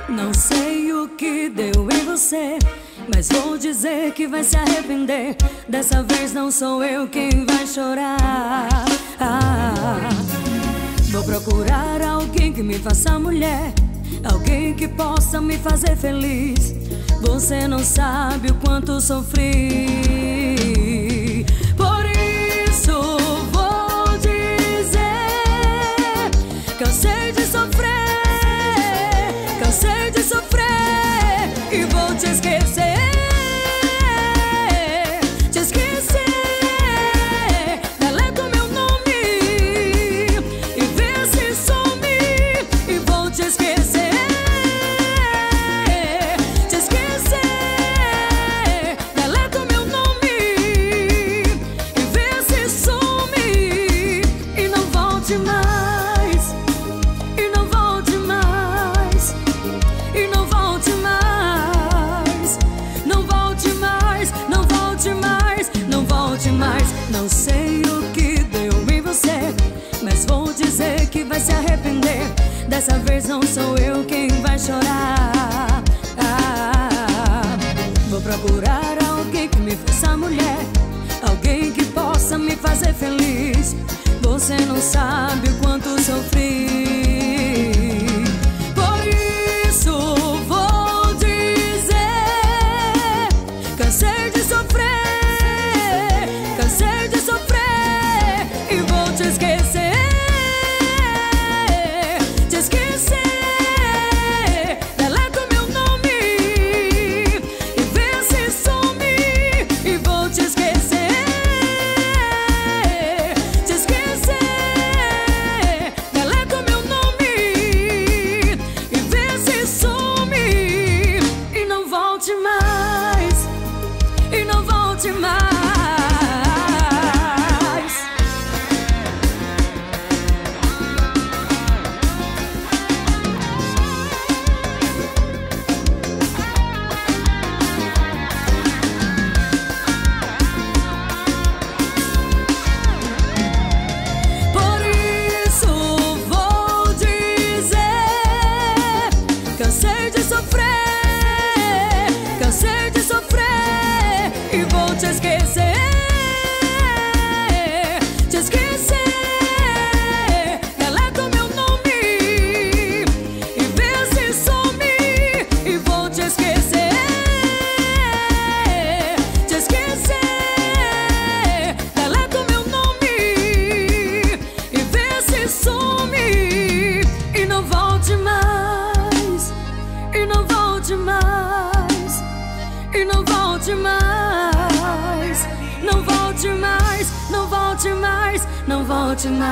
Não sei o que deu em você, mas vou dizer que vai se arrepender. Dessa vez não sou eu quem vai chorar. Vou procurar alguém que me faça mulher, alguém que possa me fazer feliz. Você não sabe o quanto sofri. Por isso vou dizer: cansei de sofrer, cansei de sofrer, e vou te esquecer. Te esquecer. Deleta o meu nome e vê se some, e vou te esquecer. Te esquecer. Deleta o meu nome e vê se some, e não volte mais, e não volte mais, e não volte mais, não volte mais, não volte mais, não volte mais. Não sei o que deu em você, mas vou dizer que vai se arrepender. Dessa vez não sou eu quem vai chorar. Vou procurar alguém que me faça mulher, alguém que possa me fazer feliz. Você não sabe o quanto sofri. Por isso vou dizer: cansei de sofrer, cansei de sofrer, e vou te esquecer. Te esquecer. Deleta o meu nome e vê se some, e vou te esquecer. Te esquecer. Deleta o meu nome e vê se some, e não volte mais, e não volte mais. Por isso vou dizer: cansei de sofrer, cansei de sofrer, e vou te esquecer. Te esquecer. Deleta o meu nome e vê se some, e vou te esquecer. Te esquecer. Deleta o meu nome e vê se some, e não volte mais, e não volte mais, e não volte mais, não volte mais, não volte mais, não volte mais.